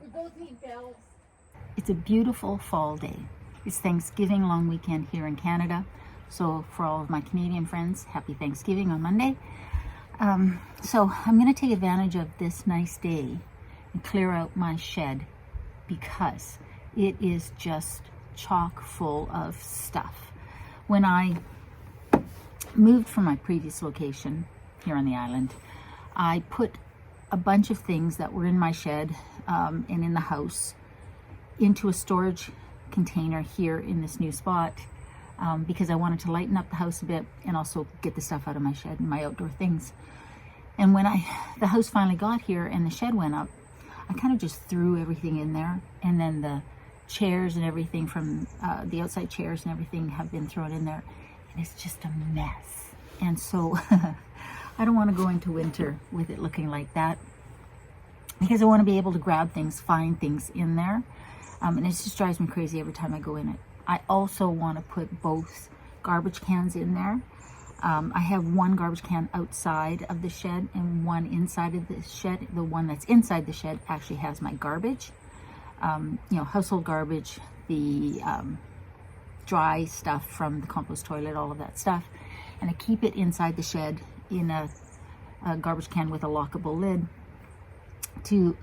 We both need bells. It's a beautiful fall day. It's Thanksgiving long weekend here in Canada. So for all of my Canadian friends, happy Thanksgiving on Monday. So I'm going to take advantage of this nice day and clear out my shed because it is just chock full of stuff. When I moved from my previous location here on the island, I put a bunch of things that were in my shed and in the house into a storage container here in this new spot because I wanted to lighten up the house a bit and also get the stuff out of my shed and my outdoor things. And when the house finally got here and the shed went up, I kind of just threw everything in there, and then the chairs and everything from the outside chairs and everything have been thrown in there, and it's just a mess. And so I don't want to go into winter with it looking like that because I want to be able to grab things, find things in there, and it just drives me crazy every time I go in it. I also want to put both garbage cans in there. I have one garbage can outside of the shed and one inside of the shed. The one that's inside the shed actually has my garbage, household garbage, the dry stuff from the compost toilet, all of that stuff. And I keep it inside the shed in a garbage can with a lockable lid to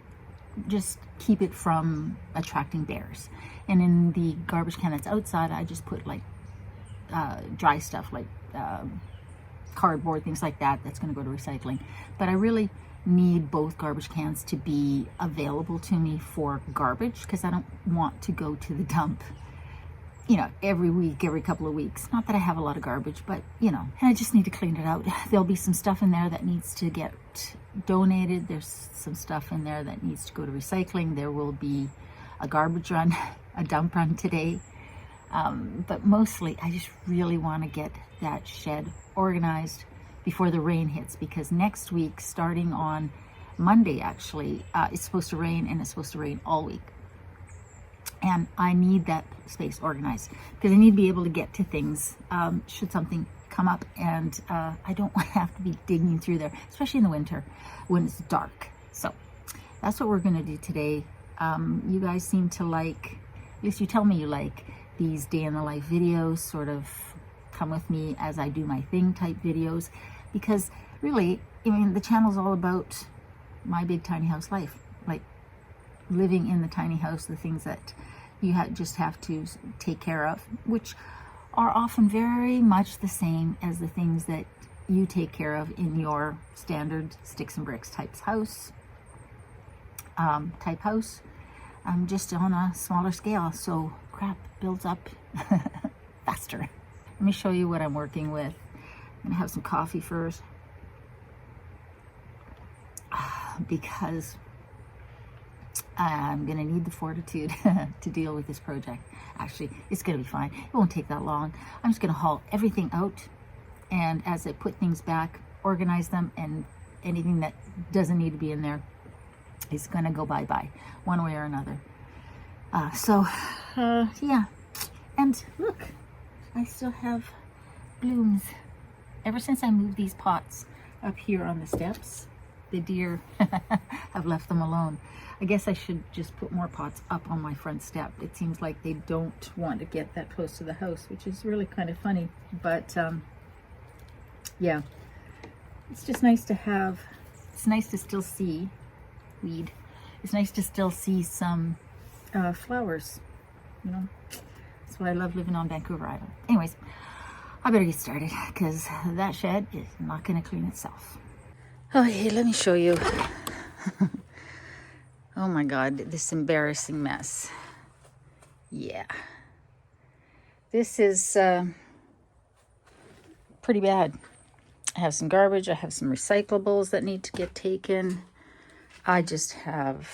just keep it from attracting bears. And in the garbage can that's outside, I just put like dry stuff like cardboard, things like that, that's going to go to recycling. But I really need both garbage cans to be available to me for garbage because I don't want to go to the dump, every week, every couple of weeks. Not that I have a lot of garbage, but, and I just need to clean it out. There'll be some stuff in there that needs to get donated. There's some stuff in there that needs to go to recycling. There will be a garbage run, a dump run today. But mostly I just really want to get that shed organized before the rain hits, because next week, starting on Monday actually, it's supposed to rain, and it's supposed to rain all week. And I need that space organized because I need to be able to get to things should something come up, and I don't want to have to be digging through there, especially in the winter when it's dark. So that's what we're going to do today. You guys seem to like, at least you tell me you like these day in the life videos, sort of come with me as I do my thing type videos, because really, the channel's all about my big tiny house life, like living in the tiny house, the things that you just have to take care of, which are often very much the same as the things that you take care of in your standard sticks and bricks type house, just on a smaller scale. So crap builds up faster. Let me show you what I'm working with. I'm gonna have some coffee first because I'm gonna need the fortitude to deal with this project. Actually, it's gonna be fine. It won't take that long. I'm just gonna haul everything out, and as I put things back, organize them, and anything that doesn't need to be in there is gonna go bye-bye one way or another. Yeah. And look, I still have blooms. Ever since I moved these pots up here on the steps, the deer have left them alone. I guess I should just put more pots up on my front step. It seems like they don't want to get that close to the house, which is really kind of funny. But yeah, it's just nice to have, it's nice to still see weed. It's nice to still see some flowers, That's why I love living on Vancouver Island. Anyways, I better get started because that shed is not going to clean itself. Oh, hey, let me show you. Oh my God, this embarrassing mess. Yeah. This is pretty bad. I have some garbage. I have some recyclables that need to get taken. I just have,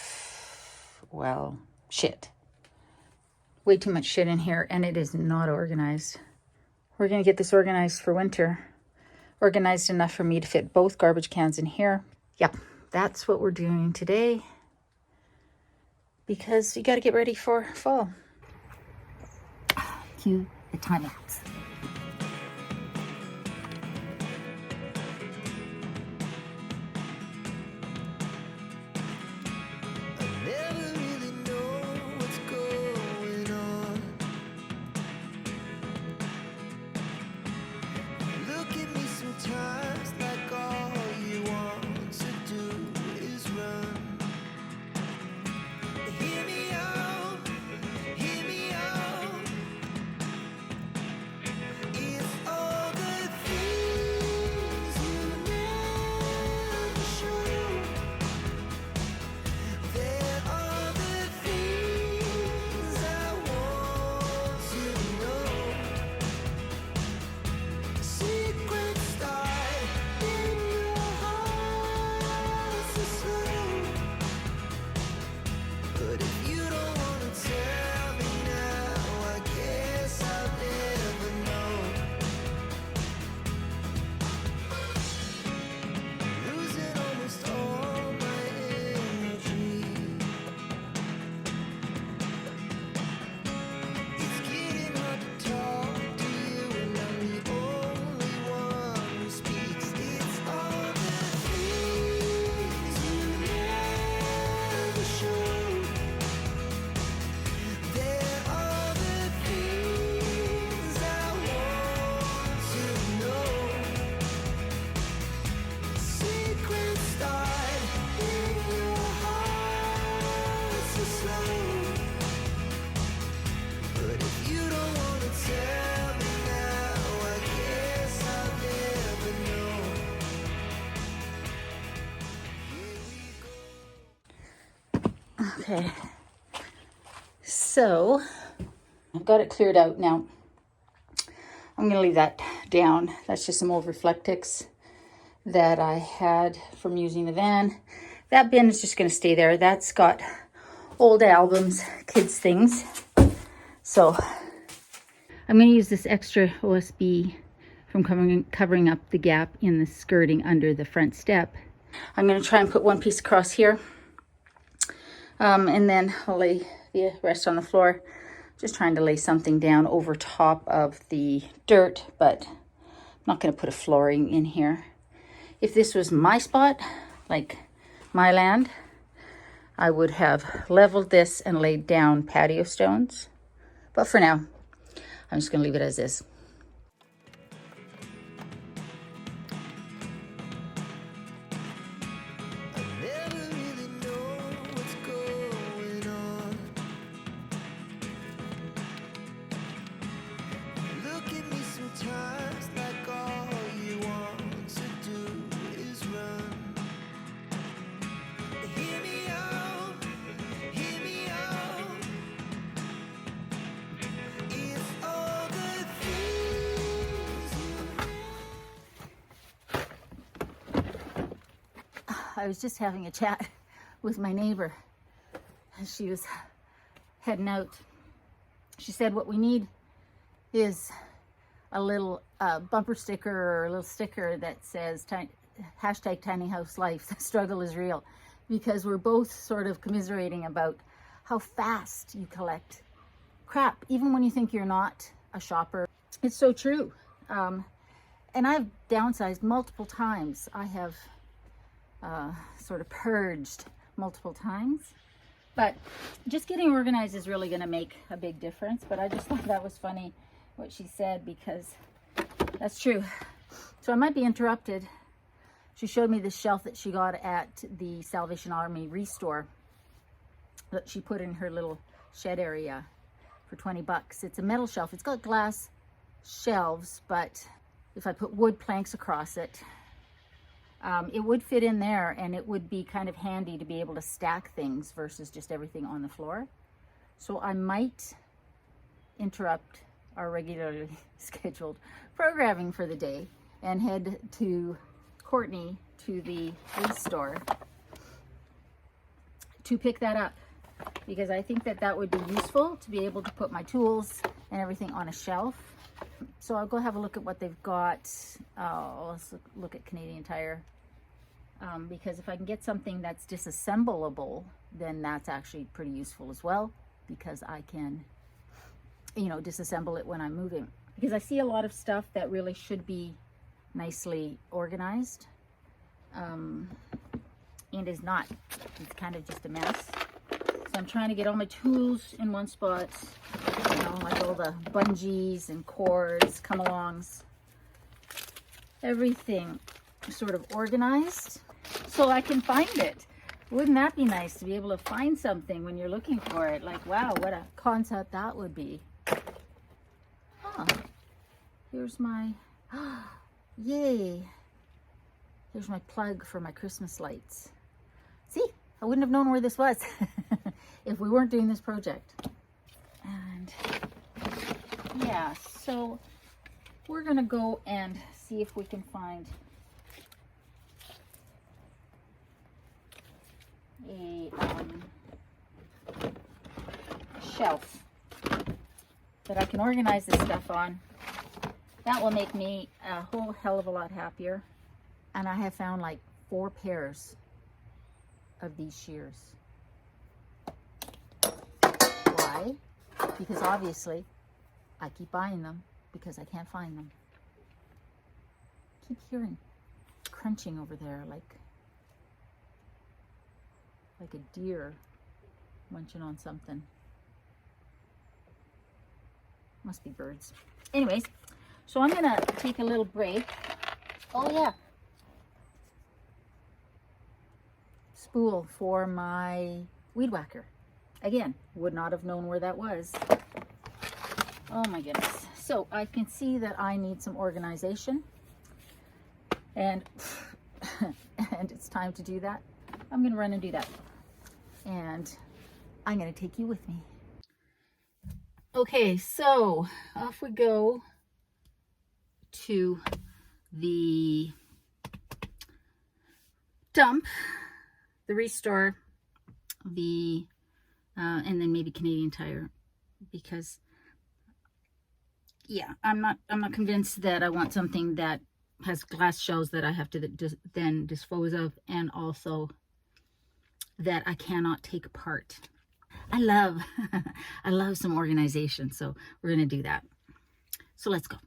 well, shit. Way too much shit in here, and it is not organized. We're going to get this organized for winter. Organized enough for me to fit both garbage cans in here. Yep, that's what we're doing today, because you got to get ready for fall. Cue the time lapse. if you don't wanna tell me now, I guess I'll never know. Losing almost all my energy. It's getting hard to talk to you, and I'm the only one who speaks. It's all the things you never show. There are the things I want to know. Secrets start in your heart so slow. But if you don't wanna tell me now, I guess I'll never know. Here we go. Okay, so I've got it cleared out now. I'm gonna leave that down. That's just some old Reflectix that I had from using the van. That bin is just gonna stay there. That's got old albums, kids' things. So I'm gonna use this extra OSB from covering up the gap in the skirting under the front step. I'm gonna try and put one piece across here. And then I'll lay the rest on the floor. Just trying to lay something down over top of the dirt, but I'm not going to put a flooring in here. If this was my spot, like my land, I would have leveled this and laid down patio stones. But for now, I'm just going to leave it as is. I never really know what's going on. Look at me sometimes like all you want to do is run. Hear me out, hear me out. It's all the things I was just having a chat with my neighbor as she was heading out. She said what we need is a little bumper sticker or a little sticker that says hashtag tiny house life. The struggle is real, because we're both sort of commiserating about how fast you collect crap, even when you think you're not a shopper. It's so true. And I've downsized multiple times. I have sort of purged multiple times, but just getting organized is really going to make a big difference. But I just thought that was funny what she said, because that's true. So I might be interrupted. She showed me the shelf that she got at the Salvation Army Restore that she put in her little shed area for 20 bucks. It's a metal shelf. It's got glass shelves, but if I put wood planks across it, it would fit in there, and it would be kind of handy to be able to stack things versus just everything on the floor. So I might interrupt our regularly scheduled programming for the day and head to Courtney to the store to pick that up, because I think that that would be useful to be able to put my tools and everything on a shelf. So I'll go have a look at what they've got. Let's look at Canadian Tire, because if I can get something that's disassemblable, then that's actually pretty useful as well, because I can, you know, disassemble it when I'm moving. Because I see a lot of stuff that really should be nicely organized, and is not. It's kind of just a mess. So I'm trying to get all my tools in one spot, you know, like all the bungees and cords, come-alongs, everything sort of organized so I can find it. Wouldn't that be nice to be able to find something when you're looking for it? Like, wow, what a concept that would be. Huh. Here's my, yay. Here's my plug for my Christmas lights. See, I wouldn't have known where this was if we weren't doing this project. And yeah, so we're gonna go and see if we can find a shelf that I can organize this stuff on. That will make me a whole hell of a lot happier. And I have found like 4 pairs of these shears. Why? Because obviously I keep buying them because I can't find them. Keep hearing crunching over there like a deer munching on something. Must be birds. Anyways, so I'm gonna take a little break. Oh yeah. Spool for my weed whacker. Again, would not have known where that was. Oh my goodness. So I can see that I need some organization. And and it's time to do that. I'm gonna run and do that. And I'm gonna take you with me. Okay, so off we go to the dump, the restore, the and then maybe Canadian Tire, because yeah, I'm not convinced that I want something that has glass shells that I have to then dispose of, and also that I cannot take apart. I love I love some organization, so we're gonna do that. So let's go.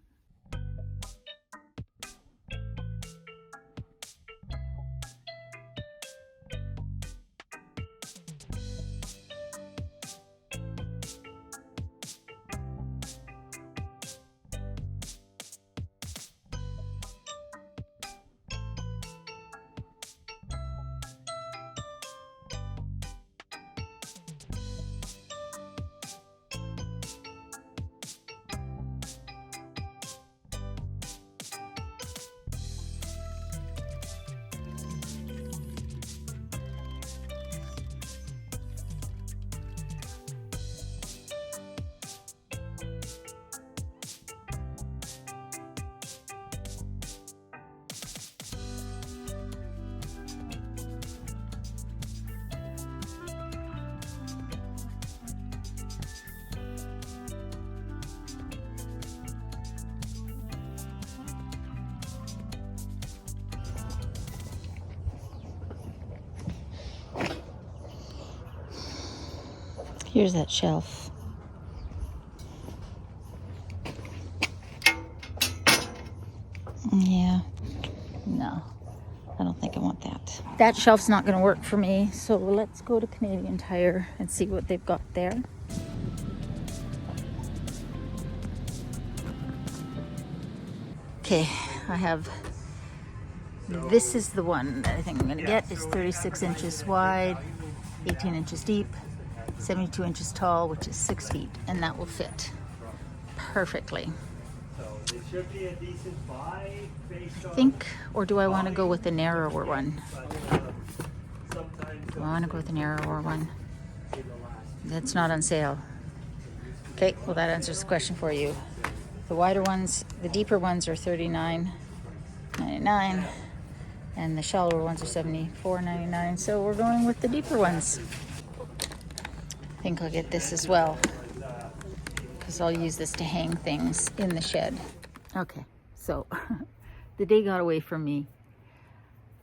Here's that shelf. Yeah, no, I don't think I want that. That shelf's not going to work for me, so let's go to Canadian Tire and see what they've got there. Okay, I have, this is the one that I think I'm going to get. It's 36 inches wide, 18 inches deep, 72 inches tall, which is 6 feet, and that will fit perfectly. It should be a decent buy based on, I think, or do I want to go with the narrower one? sometimes Do I want to go with the narrower one? in the last That's not on sale. Okay, well that answers the question for you. The wider ones, the deeper ones are $39.99, and the shallower ones are $74.99. So we're going with the deeper ones. I think I'll get this as well, because I'll use this to hang things in the shed. Okay, so the day got away from me.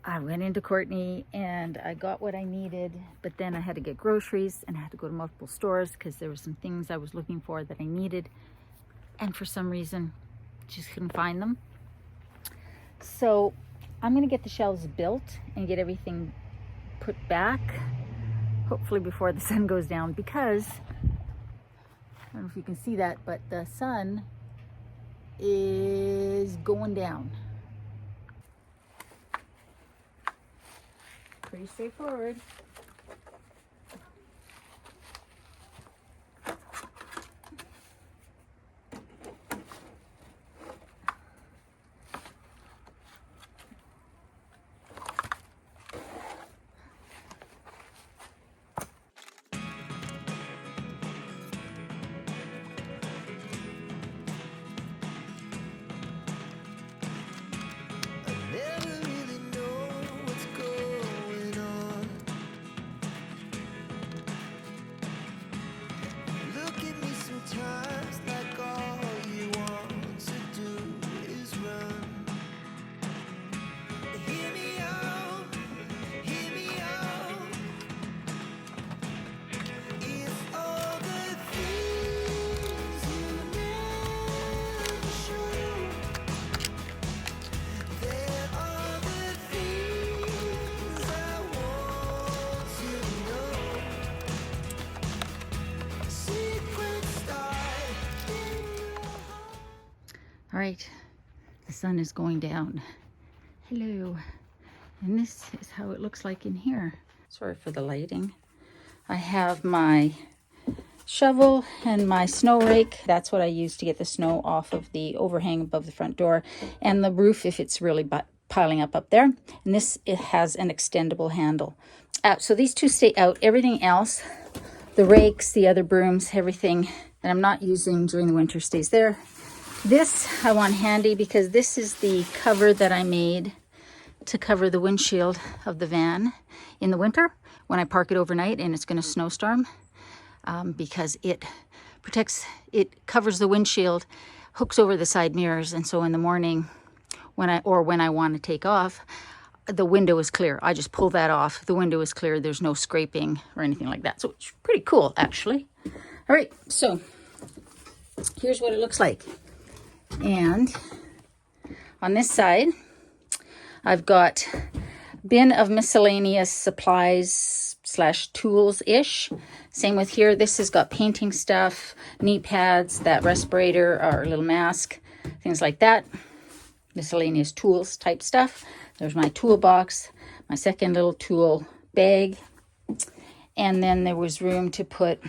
I went into Courtney and I got what I needed, but then I had to get groceries and I had to go to multiple stores because there were some things I was looking for that I needed, and for some reason just couldn't find them. So I'm gonna get the shelves built and get everything put back, hopefully before the sun goes down, because I don't know if you can see that, but the sun is going down. Pretty straightforward. Never really know what's going on. right, the sun is going down. Hello. And this is how it looks like in here. Sorry for the lighting. I have my shovel and my snow rake. That's what I use to get the snow off of the overhang above the front door and the roof if it's really piling up there. And this, it has an extendable handle. So these two stay out. Everything else, the rakes, the other brooms, everything that I'm not using during the winter stays there. This I want handy because this is the cover that I made to cover the windshield of the van in the winter when I park it overnight and it's going to snowstorm, because it protects, it covers the windshield, hooks over the side mirrors, and so in the morning when I want to take off, the window is clear. I just pull that off. The window is clear. There's no scraping or anything like that. So it's pretty cool, actually. All right, so here's what it looks like. And on this side, I've got a bin of miscellaneous supplies / tools-ish. Same with here. This has got painting stuff, knee pads, that respirator or little mask, things like that. Miscellaneous tools type stuff. There's my toolbox, my second little tool bag. And then there was room to put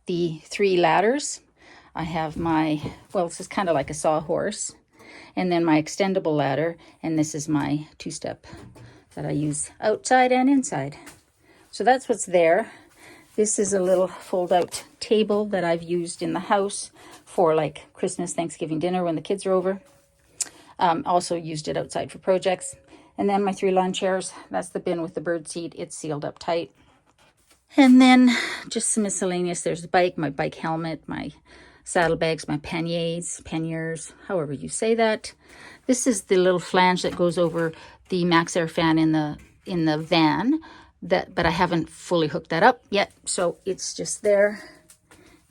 the 3 ladders. I have my, well, this is kind of like a sawhorse. And then my extendable ladder, and this is my 2-step that I use outside and inside. So that's what's there. This is a little fold-out table that I've used in the house for like Christmas, Thanksgiving dinner when the kids are over. Also used it outside for projects. And then my 3 lawn chairs. That's the bin with the bird seat. It's sealed up tight. And then just some miscellaneous. There's the bike, my bike helmet, my saddlebags, my panniers, however you say that. This is the little flange that goes over the Max Air fan in the van, but I haven't fully hooked that up yet, so it's just there.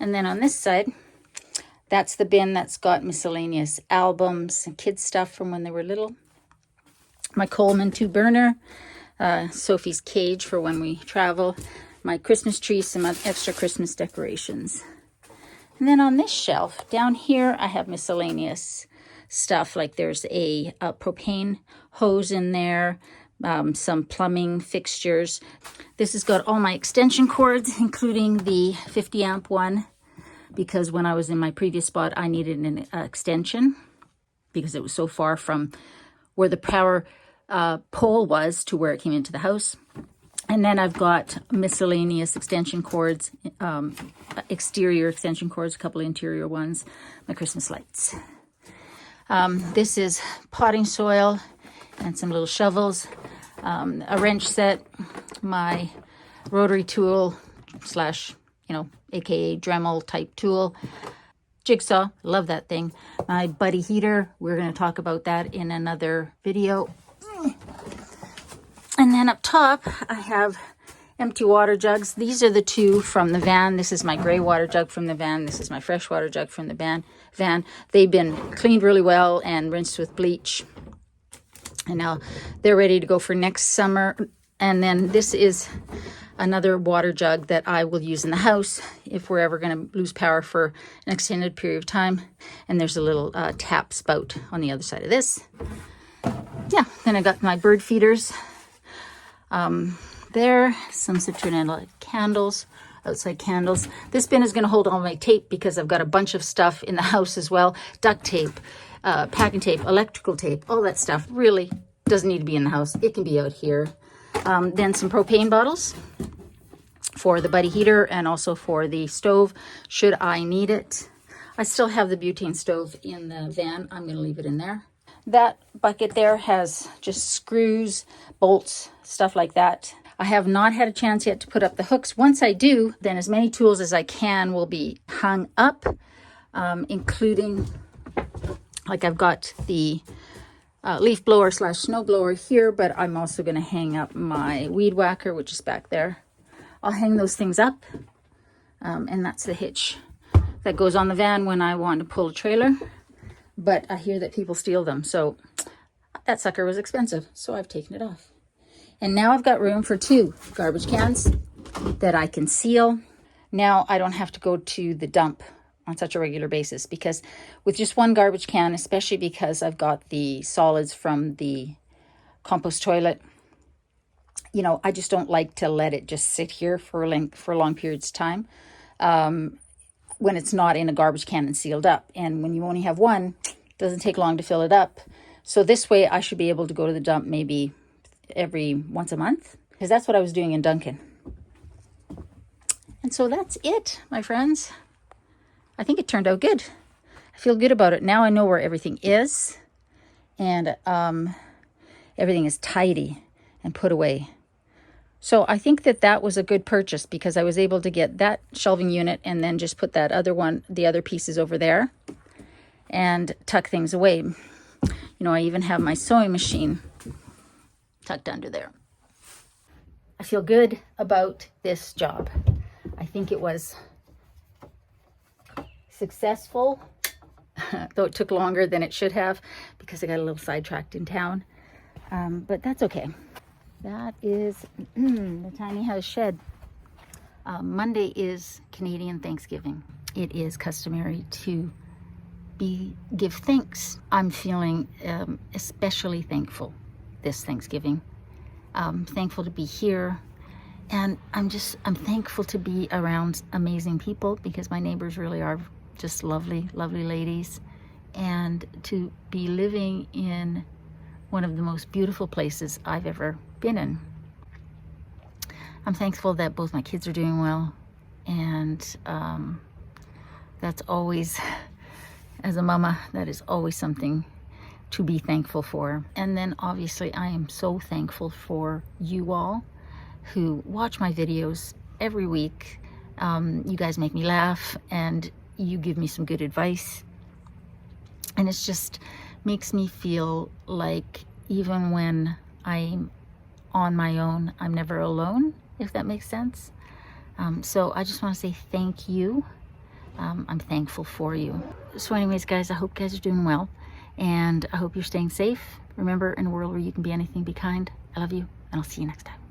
And then on this side, that's the bin that's got miscellaneous albums and kids stuff from when they were little. My Coleman 2-burner, Sophie's cage for when we travel, my Christmas tree, some extra Christmas decorations. And then on this shelf down here, I have miscellaneous stuff. Like there's a propane hose in there, some plumbing fixtures. This has got all my extension cords, including the 50 amp one, because when I was in my previous spot, I needed an extension because it was so far from where the power pole was to where it came into the house. And then I've got miscellaneous extension cords, exterior extension cords, a couple of interior ones, my Christmas lights. This is potting soil and some little shovels, a wrench set, my rotary tool / aka Dremel type tool, jigsaw, love that thing, my buddy heater. We're going to talk about that in another video. And then up top, I have empty water jugs. These are the 2 from the van. This is my gray water jug from the van. This is my fresh water jug from the van. They've been cleaned really well and rinsed with bleach. And now they're ready to go for next summer. And then this is another water jug that I will use in the house if we're ever going to lose power for an extended period of time. And there's a little tap spout on the other side of this. Yeah, then I got my bird feeders. There, some citronella candles, outside candles. This bin is going to hold all my tape because I've got a bunch of stuff in the house as well. Duct tape, packing tape, electrical tape, all that stuff really doesn't need to be in the house. It can be out here. Then some propane bottles for the buddy heater and also for the stove should I need it. I still have the butane stove in the van. I'm going to leave it in there. That bucket there has just screws, bolts, stuff like that. I have not had a chance yet to put up the hooks. Once I do, then as many tools as I can will be hung up, including, like I've got the leaf blower / snow blower here, but I'm also going to hang up my weed whacker, which is back there. I'll hang those things up, and that's the hitch that goes on the van when I want to pull a trailer. But I hear that people steal them, so that sucker was expensive, so I've taken it off. And now I've got room for 2 garbage cans that I can seal. Now I don't have to go to the dump on such a regular basis, because with just one garbage can, especially because I've got the solids from the compost toilet, you know, I just don't like to let it just sit here for long periods of time when it's not in a garbage can and sealed up. And when you only have one, it doesn't take long to fill it up. So this way I should be able to go to the dump maybe once a month, because that's what I was doing in Duncan. And so that's it, my friends. I think it turned out good. I feel good about it. Now I know where everything is, and everything is tidy and put away. So I think that was a good purchase, because I was able to get that shelving unit and then just put the other pieces over there and tuck things away. You know, I even have my sewing machine tucked under there. I feel good about this job. I think it was successful, though it took longer than it should have because I got a little sidetracked in town. But that's okay. That is the tiny house shed. Monday is Canadian Thanksgiving. It is customary to give thanks. I'm feeling especially thankful this Thanksgiving. Thankful to be here. And I'm thankful to be around amazing people, because my neighbors really are just lovely, lovely ladies. And to be living in one of the most beautiful places I've ever been in. I'm thankful that both my kids are doing well. And that's always, as a mama, that is always something to be thankful for. And then obviously I am so thankful for you all who watch my videos every week. You guys make me laugh, and you give me some good advice. And it's just makes me feel like even when I'm on my own, I'm never alone, if that makes sense. So I just want to say thank you. I'm thankful for you. So anyways, guys, I hope you guys are doing well, and I hope you're staying safe. Remember, in a world where you can be anything, be kind. I love you, and I'll see you next time.